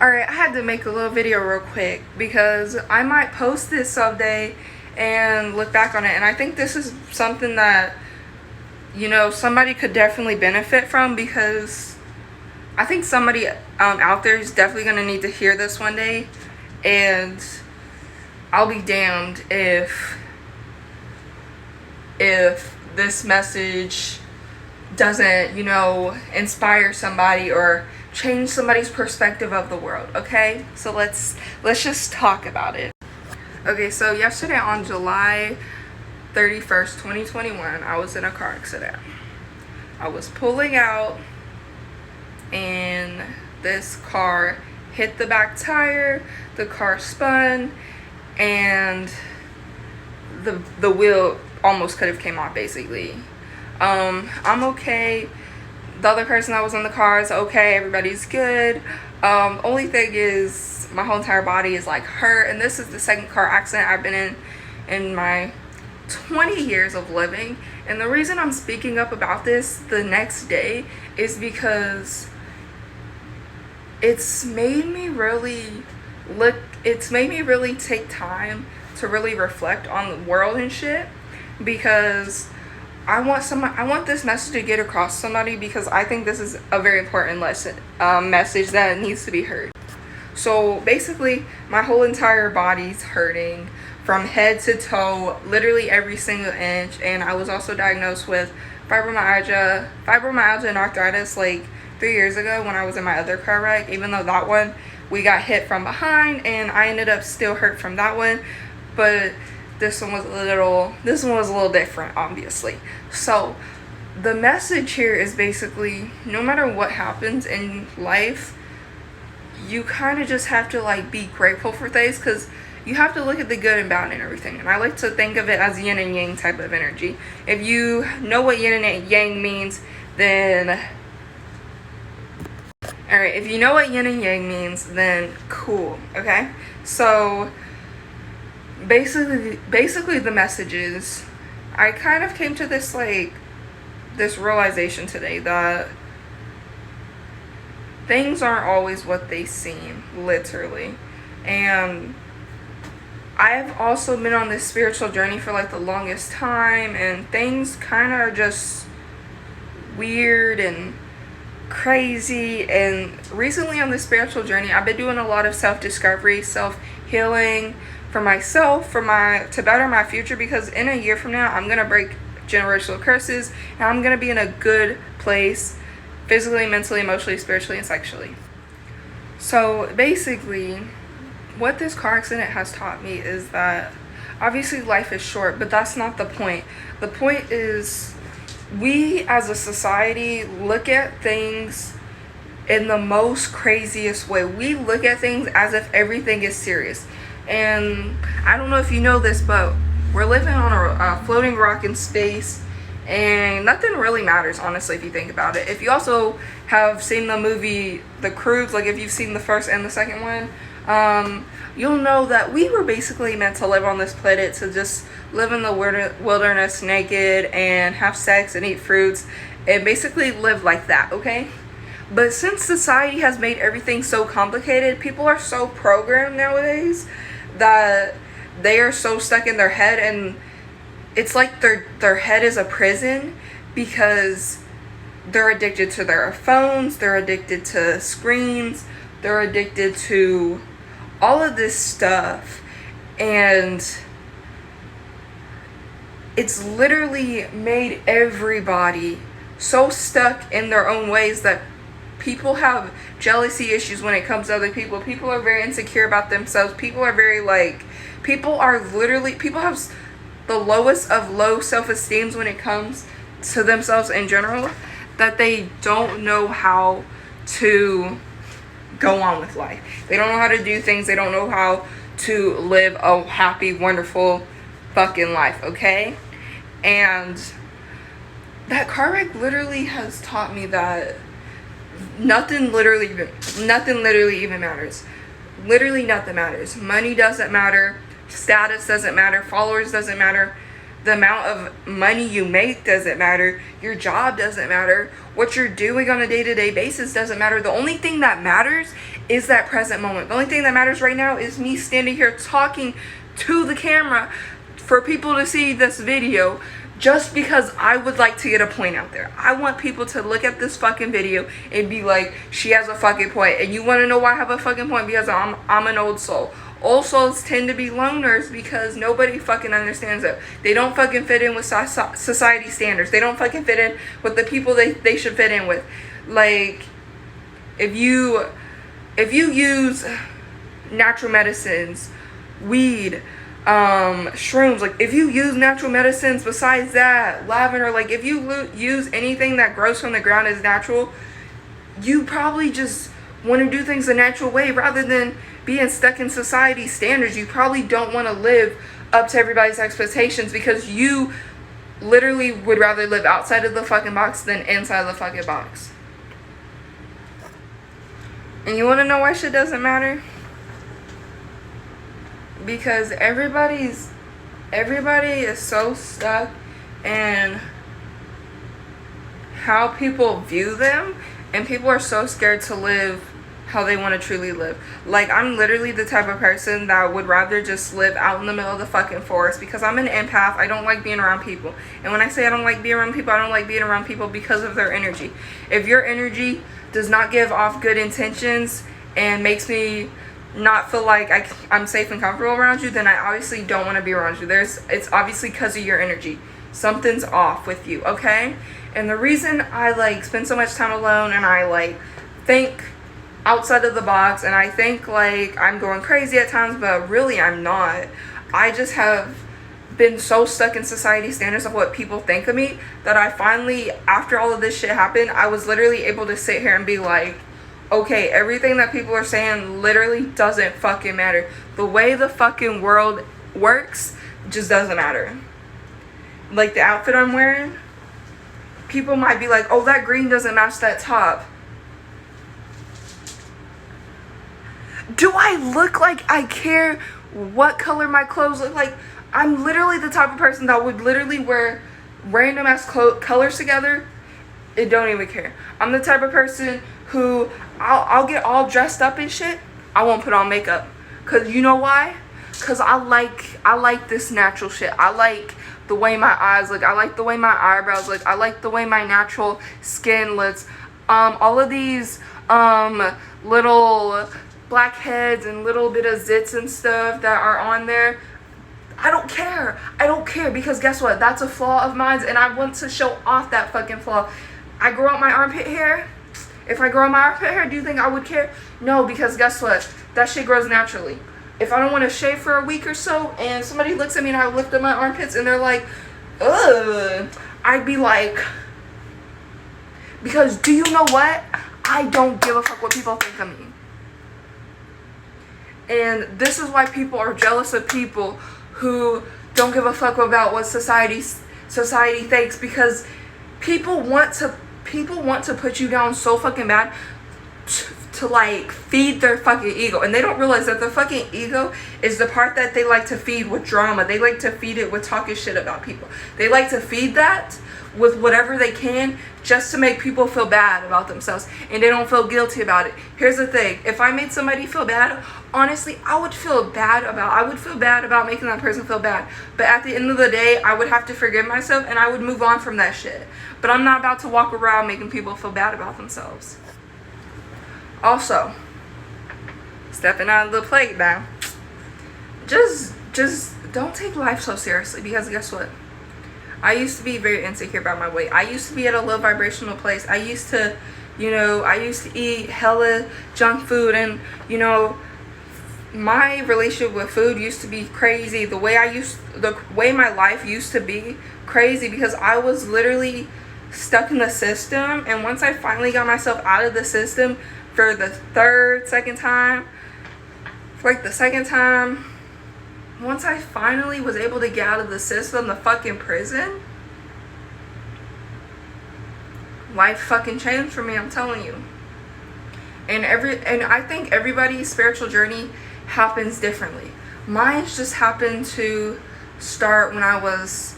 Alright, I had to make a little video real quick because I might post this someday and look back on it, and I think this is something that, somebody could definitely benefit from, because I think somebody out there is definitely going to need to hear this one day, and I'll be damned if this message doesn't, inspire somebody or change somebody's perspective of the world. Okay, so let's just talk about it. Okay, so yesterday on July 31st, 2021, I was in a car accident. I was pulling out and this car hit the back tire, the car spun, and the wheel almost could have came off, basically. I'm okay. The other person that was in the car is okay. Everybody's good. Only thing is my whole entire body is like hurt, and this is the second car accident I've been in my 20 years of living. And the reason I'm speaking up about this the next day is because it's made me really take time to really reflect on the world and shit, because I want this message to get across to somebody, because I think this is a very important message that needs to be heard. So basically, my whole entire body's hurting from head to toe, literally every single inch, and I was also diagnosed with fibromyalgia and arthritis like 3 years ago when I was in my other car wreck, even though that one we got hit from behind and I ended up still hurt from that one, but this one was a little different, obviously. So the message here is basically, no matter what happens in life, you kind of just have to be grateful for things, because you have to look at the good and bad and everything. And I like to think of it as yin and yang type of energy. If you know what yin and yang means, then alright, if you know what yin and yang means, then cool, okay? So basically the message is, I kind of came to this realization today that things aren't always what they seem, literally. And I've also been on this spiritual journey for the longest time, and things kind of are just weird and crazy. And recently on this spiritual journey, I've been doing a lot of self-discovery, self-healing for myself, to better my future, because in a year from now, I'm going to break generational curses, and I'm going to be in a good place physically, mentally, emotionally, spiritually, and sexually. So basically, what this car accident has taught me is that obviously life is short, but that's not the point. The point is, we as a society look at things in the most craziest way. We look at things as if everything is serious. And I don't know if you know this, but we're living on a floating rock in space, and nothing really matters, honestly, if you think about it. If you also have seen the movie The Croods, if you've seen the first and the second one, you'll know that we were basically meant to live on this planet to just live in the wilderness naked and have sex and eat fruits and basically live like that, okay? But since society has made everything so complicated, people are so programmed nowadays that they are so stuck in their head, and it's like their head is a prison, because they're addicted to their phones, they're addicted to screens, they're addicted to all of this stuff, and it's literally made everybody so stuck in their own ways that people have jealousy issues when it comes to other people. People are very insecure about themselves. People have the lowest of low self-esteems when it comes to themselves in general, that they don't know how to go on with life. They don't know how to do things. They don't know how to live a happy, wonderful fucking life, okay? And that car wreck literally has taught me that nothing literally even matters. Literally nothing matters. Money doesn't matter. Status doesn't matter. Followers doesn't matter. The amount of money you make doesn't matter. Your job doesn't matter. What you're doing on a day-to-day basis doesn't matter. The only thing that matters is that present moment. The only thing that matters right now is me standing here talking to the camera for people to see this video, just because I would like to get a point out there. I want people to look at this fucking video and be like, she has a fucking point. And you want to know why I have a fucking point? Because I'm an old soul. Old souls tend to be loners because nobody fucking understands it. They don't fucking fit in with society standards. They don't fucking fit in with the people they should fit in with. Like, if you use natural medicines, weed, shrooms, like if you use natural medicines besides that, lavender, like if you use anything that grows from the ground as natural, you probably just want to do things the natural way rather than being stuck in society standards. You probably don't want to live up to everybody's expectations because you literally would rather live outside of the fucking box than inside of the fucking box. And you want to know why shit doesn't matter? Because everybody is so stuck in how people view them, and people are so scared to live how they want to truly live. Like, I'm literally the type of person that would rather just live out in the middle of the fucking forest because I'm an empath. I don't like being around people. And when I say I don't like being around people, I don't like being around people because of their energy. If your energy does not give off good intentions and makes me not feel like I'm safe and comfortable around you, then I obviously don't want to be around you. It's obviously because of your energy. Something's off with you, okay? And the reason I like spend so much time alone and I like think outside of the box and I think like I'm going crazy at times, but really I'm not. I just have been so stuck in society standards of what people think of me that I finally, after all of this shit happened, I was literally able to sit here and be like, okay, everything that people are saying literally doesn't fucking matter. The way the fucking world works just doesn't matter. Like the outfit I'm wearing, people might be like, oh, that green doesn't match that top. Do I look like I care what color my clothes look like? I'm literally the type of person that would literally wear random ass colors together. It don't even care. I'm the type of person who I'll get all dressed up and shit. I won't put on makeup. Cause you know why? Cause I like this natural shit. I like the way my eyes look. I like the way my eyebrows look. I like the way my natural skin looks. All of these little blackheads and little bit of zits and stuff that are on there, I don't care. I don't care because guess what? That's a flaw of mine and I want to show off that fucking flaw. I grow out my armpit hair. If I grow out my armpit hair, do you think I would care? No, because guess what? That shit grows naturally. If I don't want to shave for a week or so and somebody looks at me and I lift up my armpits and they're like, ugh, I'd be like, because do you know what? I don't give a fuck what people think of me. And this is why people are jealous of people who don't give a fuck about what society thinks, because people want to put you down so fucking bad to like feed their fucking ego, and they don't realize that the fucking ego is the part that they like to feed with drama. They like to feed it with talking shit about people. They like to feed that with whatever they can just to make people feel bad about themselves, and they don't feel guilty about it. Here's the thing, if I made somebody feel bad, honestly, I would feel bad about making that person feel bad, but at the end of the day, I would have to forgive myself and I would move on from that shit. But I'm not about to walk around making people feel bad about themselves. Also, stepping out of the plate now, just don't take life so seriously, because guess what? I used to be very insecure about my weight. I used to be at a low vibrational place. I used to eat hella junk food, and my relationship with food used to be crazy. The way my life used to be crazy, because I was literally stuck in the system. And once I finally got myself out of the system for the second time, once I finally was able to get out of the system, the fucking prison, life fucking changed for me, I'm telling you. And I think everybody's spiritual journey happens differently. Mine's just happened to start when I was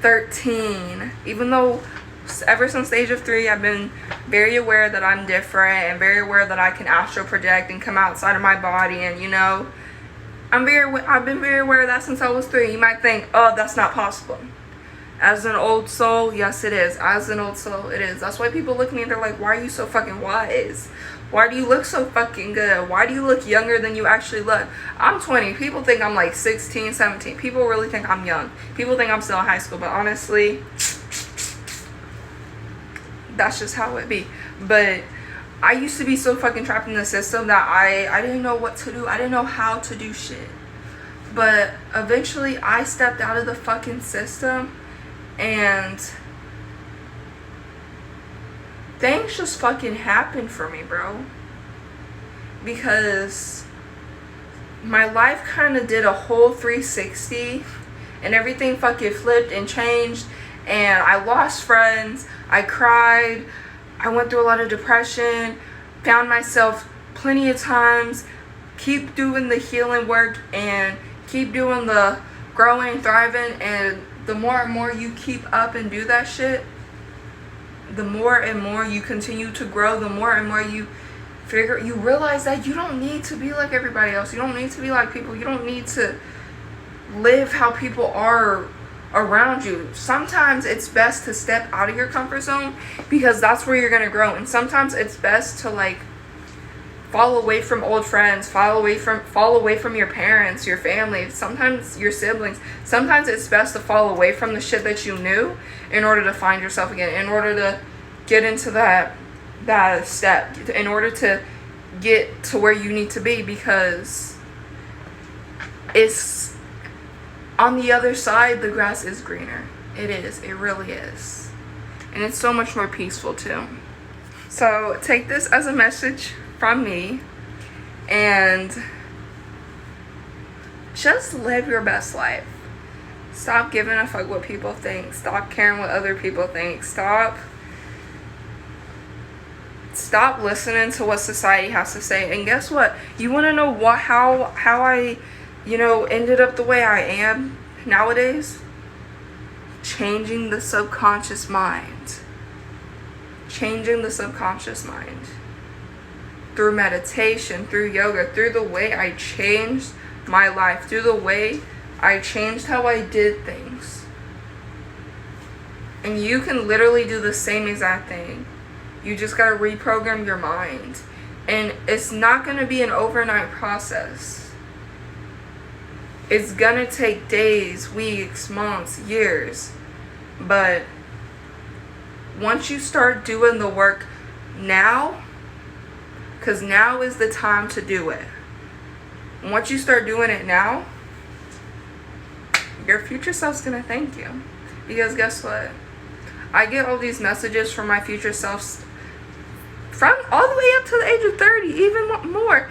13. Even though ever since the age of 3, I've been very aware that I'm different and very aware that I can astral project and come outside of my body. And you know, I've been very aware of that since I was 3. You might think, oh, that's not possible. As an old soul, yes it is. As an old soul, it is. That's why people look at me and they're like, why are you so fucking wise? Why do you look so fucking good? Why do you look younger than you actually look? I'm 20. People think I'm like 16, 17. People really think I'm young. People think I'm still in high school. But honestly, that's just how it be. But I used to be so fucking trapped in the system that I didn't know what to do. I didn't know how to do shit. But eventually I stepped out of the fucking system and things just fucking happened for me, bro. Because my life kind of did a whole 360 and everything fucking flipped and changed, and I lost friends, I cried, I went through a lot of depression, found myself plenty of times, keep doing the healing work and keep doing the growing, thriving, and the more and more you keep up and do that shit, the more and more you continue to grow, the more and more you realize that you don't need to be like everybody else. You don't need to be like people. You don't need to live how people are around you. Sometimes it's best to step out of your comfort zone because that's where you're going to grow. And sometimes it's best to like fall away from old friends, fall away from your parents, your family, sometimes your siblings. Sometimes it's best to fall away from the shit that you knew in order to find yourself again, in order to get into that step, in order to get to where you need to be, because it's on the other side, the grass is greener. It is. It really is. And it's so much more peaceful too. So take this as a message from me and just live your best life. Stop giving a fuck what people think. Stop caring what other people think. Stop listening to what society has to say. And guess what? You want to know how I, ended up the way I am nowadays? Changing the subconscious mind. Changing the subconscious mind. Through meditation, through yoga, through the way I changed my life, through the way I changed how I did things. And you can literally do the same exact thing. You just gotta reprogram your mind. And it's not gonna be an overnight process. It's gonna take days, weeks, months, years. But once you start doing the work now, because now is the time to do it. Once you start doing it now, your future self's gonna thank you. Because guess what? I get all these messages from my future selves from all the way up to the age of 30, even more.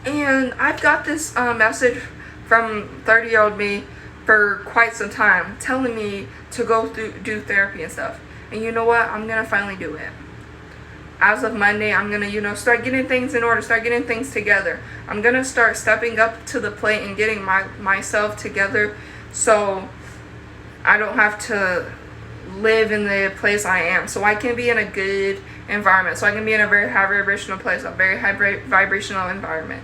And I've got this message from 30-year-old me for quite some time, telling me to go do therapy and stuff. And you know what? I'm gonna finally do it. As of Monday, I'm gonna, start getting things in order, start getting things together. I'm gonna start stepping up to the plate and getting myself together, so I don't have to live in the place I am. So I can be in a good environment. So I can be in a very high vibrational place, a very high vibrational environment.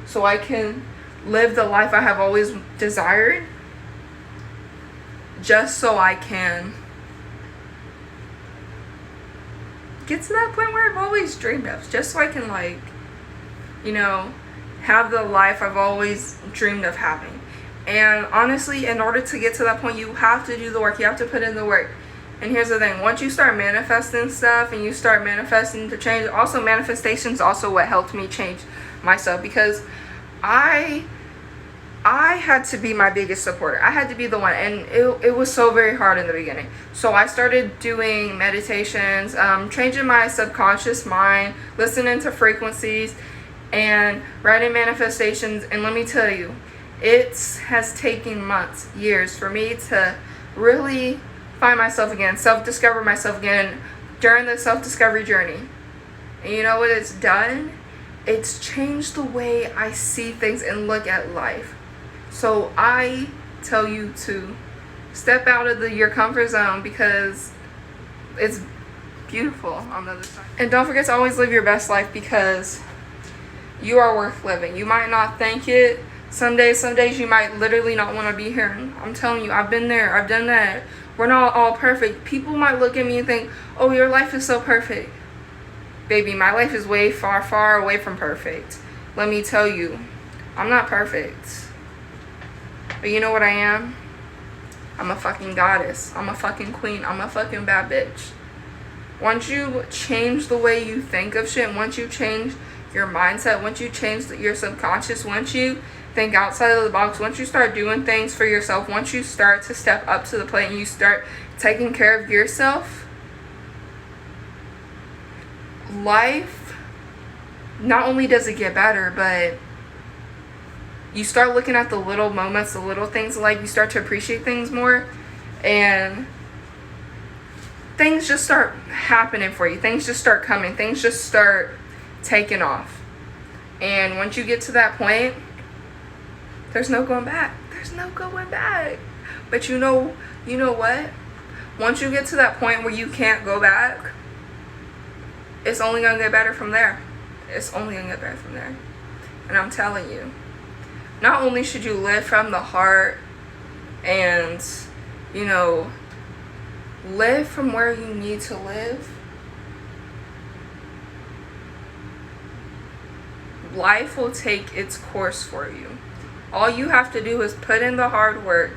So I can live the life I have always desired, just so I can get to that point where I've always dreamed of, just so I can have the life I've always dreamed of having. And honestly, in order to get to that point, you have to do the work. You have to put in the work. And here's the thing, once you start manifesting stuff and you start manifesting to change, also manifestation's also what helped me change myself, because I had to be my biggest supporter. I had to be the one, and it was so very hard in the beginning. So I started doing meditations, changing my subconscious mind, listening to frequencies, and writing manifestations. And let me tell you, it has taken months, years for me to really find myself again, self-discover myself again during the self-discovery journey. And you know what it's done? It's changed the way I see things and look at life. So I tell you to step out of your comfort zone, because it's beautiful on the other side. And don't forget to always live your best life, because you are worth living. You might not think it. Some days you might literally not want to be here. I'm telling you, I've been there. I've done that. We're not all perfect. People might look at me and think, oh, your life is so perfect. Baby, my life is way far, far away from perfect. Let me tell you, I'm not perfect. But you know what I am? I'm a fucking goddess. I'm a fucking queen. I'm a fucking bad bitch. Once you change the way you think of shit, once you change your mindset, once you change your subconscious, once you think outside of the box, once you start doing things for yourself, once you start to step up to the plate and you start taking care of yourself, life, not only does it get better, but you start looking at the little moments, the little things in life. You start to appreciate things more, and things just start happening for you. Things just start coming. Things just start taking off. And once you get to that point, there's no going back. There's no going back. But you know what? Once you get to that point where you can't go back, it's only going to get better from there. It's only going to get better from there. And I'm telling you, not only should you live from the heart and, live from where you need to live, life will take its course for you. All you have to do is put in the hard work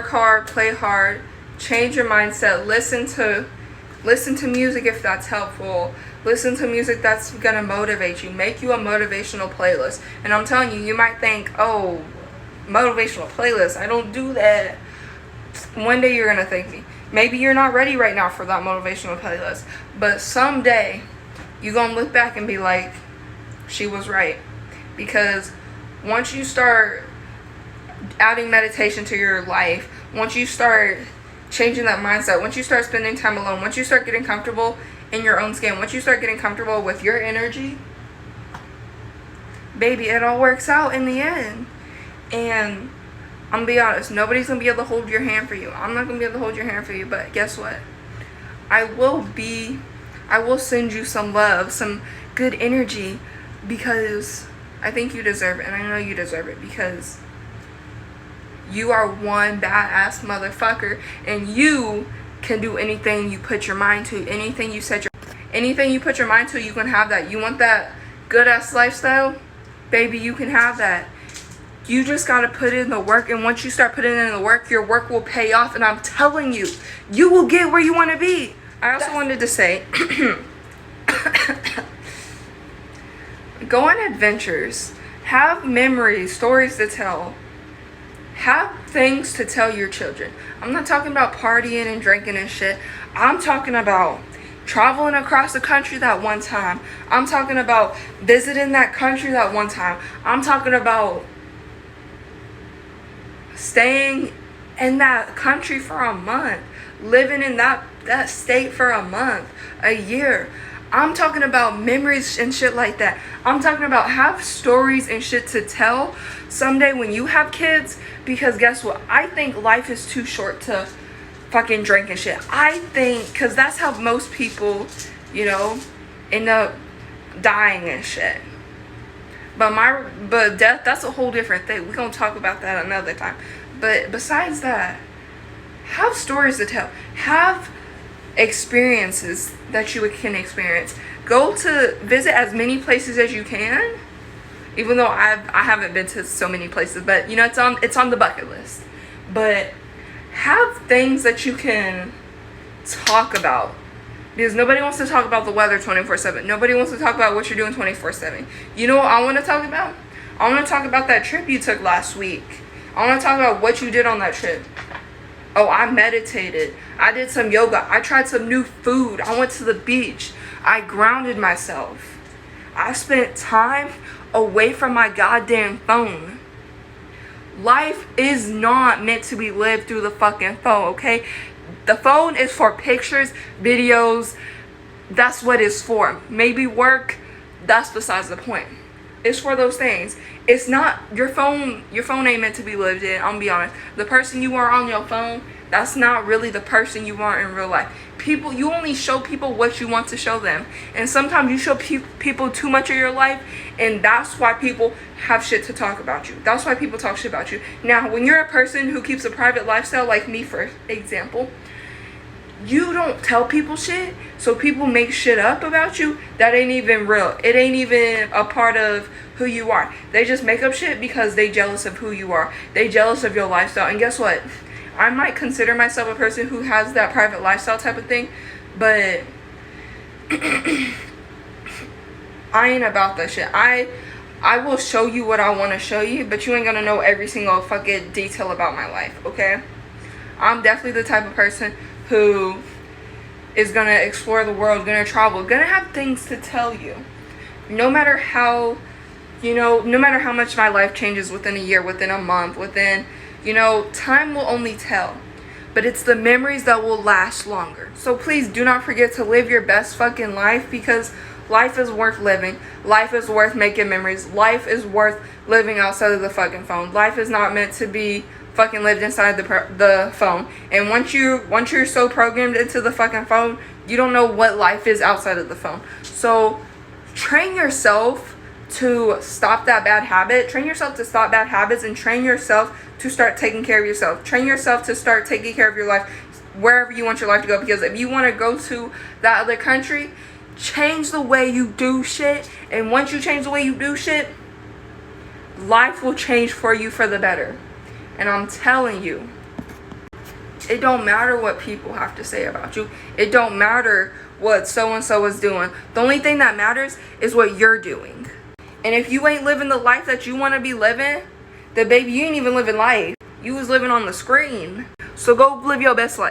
hard, play hard, change your mindset, listen to music if that's helpful, listen to music that's gonna motivate you, make you a motivational playlist. And I'm telling you, you might think, oh, motivational playlist, I don't do that. One day you're gonna thank me. Maybe you're not ready right now for that motivational playlist, but someday you're gonna look back and be like, she was right. Because once you start adding meditation to your life, once you start changing that mindset, once you start spending time alone, once you start getting comfortable in your own skin, once you start getting comfortable with your energy, baby, it all works out in the end. And I'm gonna be honest, nobody's gonna be able to hold your hand for you. I'm not gonna be able to hold your hand for you, but guess what? I will send you some love, some good energy, because I think you deserve it, and I know you deserve it, because you are one badass motherfucker, and you can do anything you put your mind to. Anything you put your mind to, you can have that. You want that good ass lifestyle? Baby, you can have that. You just gotta put in the work, and once you start putting in the work, your work will pay off, and I'm telling you, you will get where you want to be. I also wanted to say, go on adventures, have memories, stories to tell, have things to tell your children. I'm not talking about partying and drinking and shit. I'm talking about traveling across the country that one time. I'm talking about visiting that country that one time. I'm talking about staying in that country for a month, living in that state for a month, a year. I'm talking about memories and shit like that. I'm talking about have stories and shit to tell someday when you have kids, because guess what? I think life is too short to fucking drink and shit. I think, because that's how most people, end up dying and shit. But death, that's a whole different thing. We're gonna talk about that another time. But besides that, have stories to tell. Have experiences that you can experience. Go to visit as many places as you can. Even though I haven't been to so many places, but it's on the bucket list. But have things that you can talk about. Because nobody wants to talk about the weather 24/7. Nobody wants to talk about what you're doing 24/7. You know what I want to talk about? I want to talk about that trip you took last week. I want to talk about what you did on that trip. Oh, I meditated. I did some yoga. I tried some new food. I went to the beach. I grounded myself. I spent time away from my goddamn phone. Life is not meant to be lived through the fucking phone, okay? The phone is for pictures, videos. That's what it's for. Maybe work, that's besides the point. It's for those things. It's not your phone. Your phone ain't meant to be lived in. I'm gonna be honest. The person you are on your phone, that's not really the person you are in real life. People, you only show people what you want to show them, and sometimes you show people too much of your life, and that's why people have shit to talk about you. That's why people talk shit about you. Now, when you're a person who keeps a private lifestyle, like me, for example, you don't tell people shit, so people make shit up about you that ain't even real. It ain't even a part of who you are. They just make up shit because they jealous of who you are. They jealous of your lifestyle. And guess what? I might consider myself a person who has that private lifestyle type of thing, but I ain't about that shit. I will show you what I want to show you, but you ain't gonna know every single fucking detail about my life, okay? I'm definitely the type of person who is gonna explore the world, gonna travel, gonna have things to tell you. No matter how, no matter how much my life changes within a year, within a month, within, time will only tell. But it's the memories that will last longer. So please do not forget to live your best fucking life, because life is worth living. Life is worth making memories. Life is worth living outside of the fucking phone. Life is not meant to be fucking lived inside the phone. And once you're so programmed into the fucking phone, you don't know what life is outside of the phone. So train yourself to stop that bad habit. Train yourself to stop bad habits, and train yourself to start taking care of yourself. Train yourself to start taking care of your life wherever you want your life to go. Because if you want to go to that other country, change the way you do shit. And once you change the way you do shit, life will change for you for the better. And I'm telling you, it don't matter what people have to say about you. It don't matter what so-and-so is doing. The only thing that matters is what you're doing. And if you ain't living the life that you want to be living, then baby, you ain't even living life. You was living on the screen. So go live your best life.